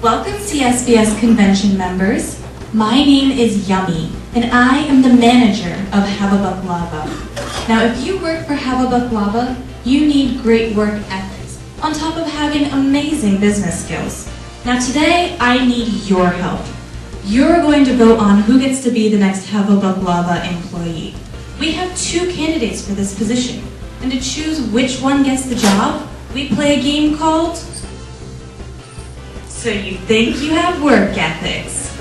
Welcome to SBS Convention members. My name is Yummy, and I am the manager of Hav-a-Baklava. Now, if you work for Hav-a-Baklava, you need great work ethics, on top of having amazing business skills. Now today, I need your help. You're going to vote on who gets to be the next Hav-a-Baklava employee. We have 2 candidates for this position, and to choose which one gets the job, we play a game called So You Think You Have Work Ethics.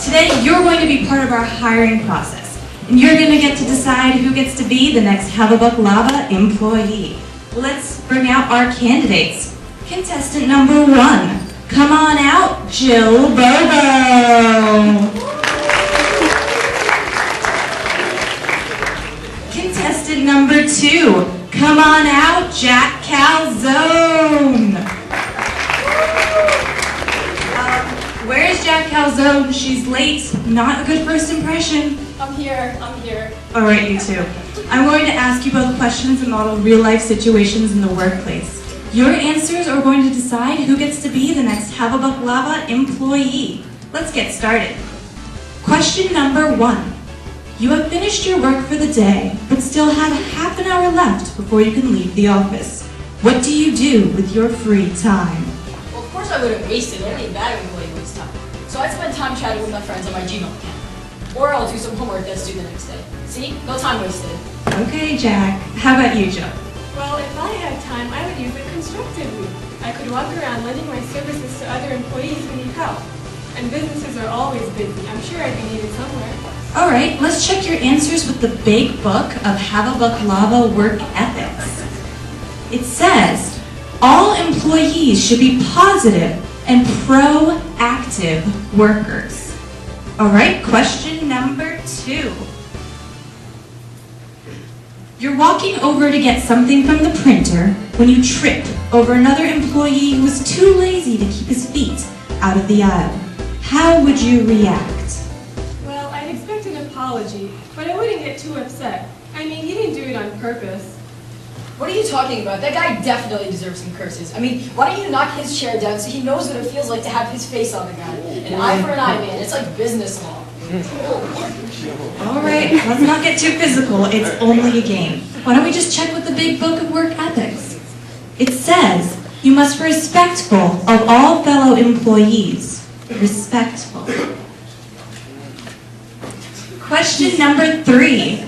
Today, you're going to be part of our hiring process, and you're going to get to decide who gets to be the next Hav-a-Baklava employee. Let's bring out our candidates. Contestant number 1, come on out, Jill Bobo. Contestant number 2, come on out, Jack Calzone. Where's Jack Calzone? She's late. Not a good first impression. I'm here. All right, you two. I'm going to ask you both questions and model real-life situations in the workplace. Your answers are going to decide who gets to be the next Hav-a-Baklava employee. Let's get started. Question number 1. You have finished your work for the day, but still have half an hour left before you can leave the office. What do you do with your free time? Well, of course I wouldn't waste it. Only a bad employee wastes time. So I'd spend time chatting with my friends on my Gmail account. Or I'll do some homework that's due the next day. See? No time wasted. Okay, Jack. How about you, Joe? Well, if I had time, I would use it constructively. I could walk around lending my services to other employees who need help. And businesses are always busy. I'm sure I'd be needed somewhere. All right, let's check your answers with the big book of Hav-a-Baklava work ethics. It says, all employees should be positive and proactive workers. All right, question number 2. You're walking over to get something from the printer when you trip over another employee who was too lazy to keep his feet out of the aisle. How would you react? Well, I'd expect an apology, but I wouldn't get too upset. I mean, he didn't do it on purpose. What are you talking about? That guy definitely deserves some curses. I mean, why don't you knock his chair down so he knows what it feels like to have his face on the guy? An eye for an eye, man. It's like business law. All right, let's not get too physical. It's only a game. Why don't we just check with the big book of work ethics? It says, you must be respectful of all fellow employees. Respectful. Question number 3.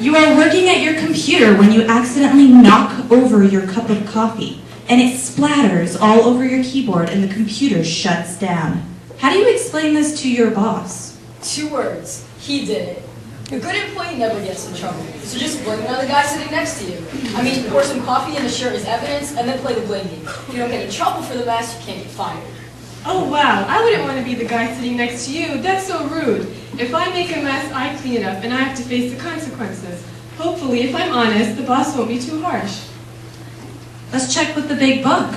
You are working at your computer when you accidentally knock over your cup of coffee, and it splatters all over your keyboard and the computer shuts down. How do you explain this to your boss? 2 words. He did it. A good employee never gets in trouble. So just blame another guy sitting next to you. I mean, pour some coffee in the shirt as evidence, and then play the blame game. If you don't get in trouble for the mess, you can't get fired. Oh, wow. I wouldn't want to be the guy sitting next to you. That's so rude. If I make a mess, I clean it up, and I have to face the consequences. Hopefully, if I'm honest, the boss won't be too harsh. Let's check with the big book.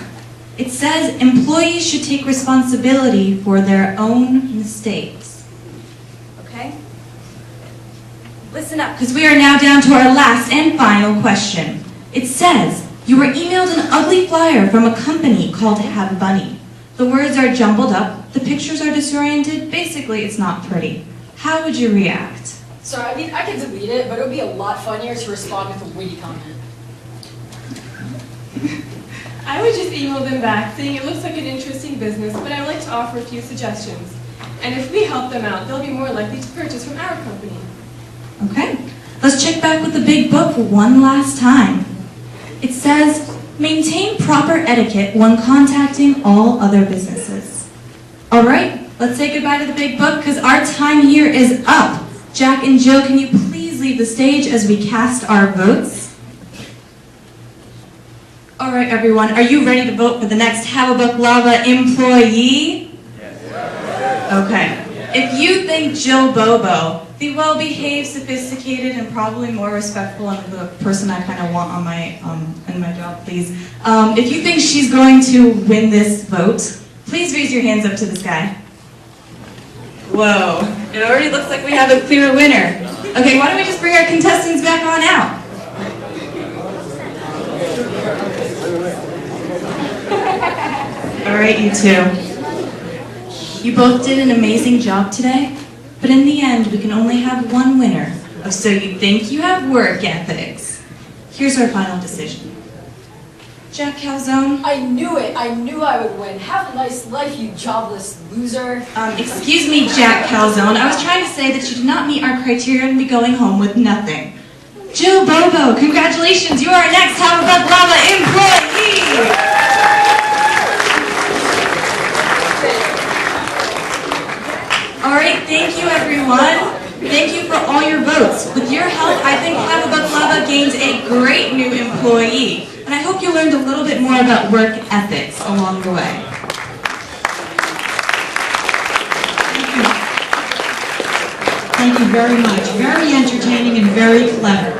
It says employees should take responsibility for their own mistakes. Okay? Listen up, because we are now down to our last and final question. It says, you were emailed an ugly flyer from a company called Have Bunny. The words are jumbled up, the pictures are disoriented, basically it's not pretty. How would you react? Sorry, I mean, I can delete it, but it would be a lot funnier to respond with a witty comment. I would just email them back saying it looks like an interesting business, but I'd like to offer a few suggestions. And if we help them out, they'll be more likely to purchase from our company. Okay, let's check back with the big book one last time. It says, maintain proper etiquette when contacting all other businesses. All right, let's say goodbye to the big book because our time here is up. Jack and Jill, can you please leave the stage as we cast our votes? All right, everyone, are you ready to vote for the next Hav-a-Baklava employee? Yes. Okay. If you think Jill Bobo, the well-behaved, sophisticated, and probably more respectful and the person I kind of want on my in my job, please. If you think she's going to win this vote, please raise your hands up to the sky. Whoa, it already looks like we have a clear winner. Okay, why don't we just bring our contestants back on out? All right, you two. You both did an amazing job today, but in the end, we can only have one winner of So You Think You Have Work Ethics. Here's our final decision. Jack Calzone? I knew it. I knew I would win. Have a nice life, you jobless loser. Excuse me, Jack Calzone. I was trying to say that you did not meet our criteria and be going home with nothing. Jill Bobo, congratulations. You are our next Hav-a-Baklava employee. All right, thank you, everyone. Thank you for all your votes. With your help, I think Hav-a-Baklava gains a great new employee. And I hope you learned a little bit more about work ethics along the way. Thank you very much. Very entertaining and very clever.